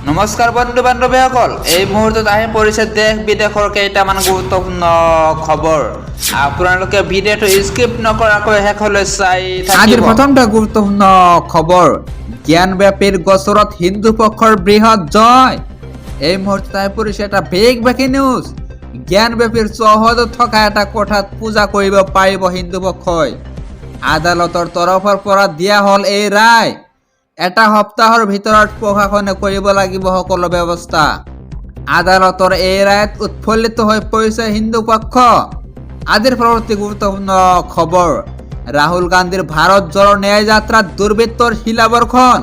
নমস্কাৰ বন্ধু বান্ধৱীসকল, এই মুহূৰ্তত আহি পৰিছে দেশ বিদেশৰ কেইটামান গুৰুত্বপূৰ্ণ খবৰ। আপোনালোকে ভিডিঅ'টো স্কিপ নকৰাকৈ শেষলৈ চাই থাকিব। আজিৰ প্ৰথমটা গুৰুত্বপূৰ্ণ খবৰ, জ্ঞানব্যাপীৰ গোচৰত হিন্দু পক্ষৰ বৃহৎ জয়। এই মুহূৰ্তত আহি পৰিছে এটা বিগ ব্ৰেকিং নিউজ। জ্ঞানব্যাপীৰ চৌহদত থকা এটা কোঠাত পূজা কৰিব পাৰিব হিন্দু পক্ষই। আদালতৰ তৰফৰ পৰা দিয়া হ'ল এই ৰায়। এটা সপ্তাহৰ ভিতৰত প্ৰশাসনে কৰিব লাগিব সকলো ব্যৱস্থা। আদালতৰ এই ৰায়ত উৎফুল্লিত হৈ পৰিছে হিন্দু পক্ষ। আজিৰ পৰৱৰ্তী গুৰুত্বপূৰ্ণ খবৰ, ৰাহুল গান্ধীৰ ভাৰত জোড়ো ন্যায় যাত্ৰাত দুৰ্বৃত্তৰ শিলাবৰ্ষণ।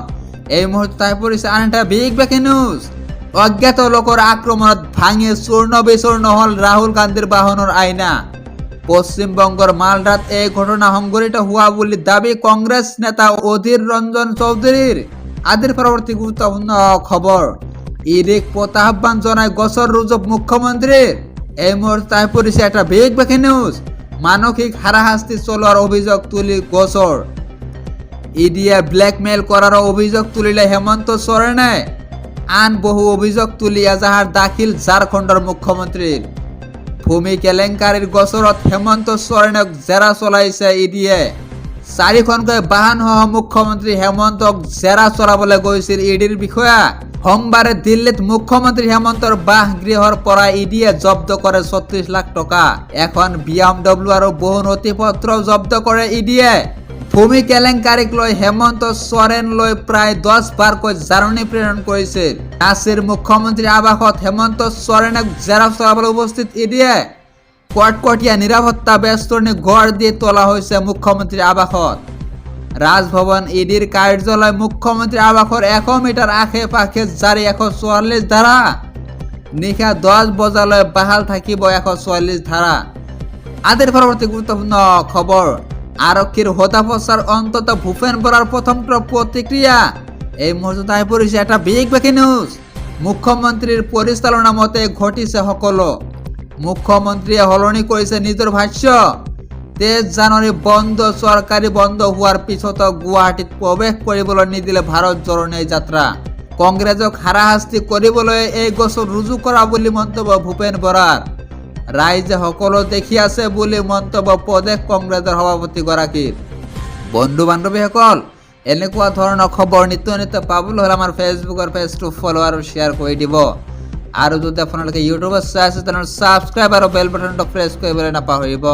এই মুহূৰ্তত আহি পৰিছে আন এটা বিগ ব্ৰেকিং নিউজ। অজ্ঞাত লোকৰ আক্ৰমণত ভাঙি চূৰ্ণ বিচূৰ্ণ হ'ল ৰাহুল গান্ধীৰ বাহনৰ আইনা। পশ্চিমবংগৰ মালদাত এই ঘটনা সংঘটিত হোৱা বুলি দাবী কংগ্ৰেছ নেতা অধীৰ ৰঞ্জন চৌধুৰীৰ। আজিৰ পৰৱৰ্তী গুৰুত্বপূৰ্ণ খবৰ, ইডিক প্ৰত্যাহ্বান জনাই গোচৰ ৰুজু মুখ্যমন্ত্ৰীৰ। এই মুহূৰ্তত আহি পৰিছে এটা বিগ ব্ৰেকিং নিউজ। মানসিক হাৰাশাস্তি চলোৱাৰ অভিযোগ তুলি গোচৰ। ইডিয়ে ব্লেকমেইল কৰাৰ অভিযোগ তুলিলে হেমন্ত সোৰেনে। আন বহু অভিযোগ তুলি এজাহাৰ দাখিল ঝাৰখণ্ডৰ মুখ্যমন্ত্ৰীৰ। ভূমি কেলেংকাৰীৰ গোচৰত হেমন্ত সোৰেনক জেৰা চলাইছে ইডিয়ে। 4খনকৈ বাহনসহ মুখ্যমন্ত্ৰী হেমন্তক জেৰা চলাবলৈ গৈছিল ইডিৰ বিষয়া। সোমবাৰে দিল্লীত মুখ্যমন্ত্ৰী হেমন্তৰ বাসগৃহৰ পৰা ইডিয়ে জব্দ কৰে 36 লাখ টকা। এখন BMW আৰু বহু নথি পত্ৰও জব্দ কৰে ইডিয়ে। ভূমি কেলেংকাৰীক লৈ হেমন্ত সোৰেনলৈ প্ৰায় 10 বাৰকৈ জাননী প্ৰেৰণ কৰিছিল। ৰাঁচীৰ মুখ্যমন্ত্ৰী আৱাসত হেমন্ত সোৰেনক জেৰা চলাবলৈ উপস্থিত ইডিয়ে। কটকটীয়া নিৰাপত্তা বেষ্টনী গঢ় দি তোলা হৈছে মুখ্যমন্ত্ৰীৰ আৱাসত। ৰাজভৱন ইডিৰ কাৰ্যালয় মুখ্যমন্ত্ৰী আৱাসৰ 100 মিটাৰ আশে পাশে জাৰি 144 ধাৰা। নিশা 10 বজালৈ বাহাল থাকিব 144 ধাৰা। আজিৰ পৰৱৰ্তী গুৰুত্বপূৰ্ণ খবৰ, আৰক্ষীৰ হোদাপচাৰ অন্তত ভূপেন বৰাৰ প্ৰথমটো প্ৰতিক্ৰিয়া। এই মুহূৰ্তত আহি পৰিছে এটা বিগ ব্ৰেকিং নিউজ। মুখ্যমন্ত্ৰীৰ পৰিচালনা মতে ঘটিছে সকলো। মুখ্যমন্ত্ৰীয়ে সলনি কৰিছে নিজৰ ভাষ্য। 23 জানুৱাৰী বন্ধ চৰকাৰী বন্ধ হোৱাৰ পিছতো গুৱাহাটীত প্ৰৱেশ কৰিবলৈ নিদিলে ভাৰত জোড়ো ন্যায় যাত্ৰা। কংগ্ৰেছক হাৰাশাস্তি কৰিবলৈ এই গোচৰ ৰুজু কৰা বুলি মন্তব্য ভূপেন বৰাৰ। ৰাইজে সকলো দেখি আছে বুলি মন্তব্য প্ৰদেশ কংগ্ৰেছৰ সভাপতিগৰাকীৰ। বন্ধু বান্ধৱীসকল, এনেকুৱা ধৰণৰ খবৰ নিত্য নিত্য পাবলৈ হ'লে আমাৰ ফেচবুকৰ পেজটো ফ'ল' আৰু শ্বেয়াৰ কৰি দিব। আৰু যদি আপোনালোকে ইউটিউবত চাই আছে তেনেহ'লে ছাবস্ক্ৰাইব আৰু বেল বাটনটো প্ৰেছ কৰিবলৈ নাপাহৰিব।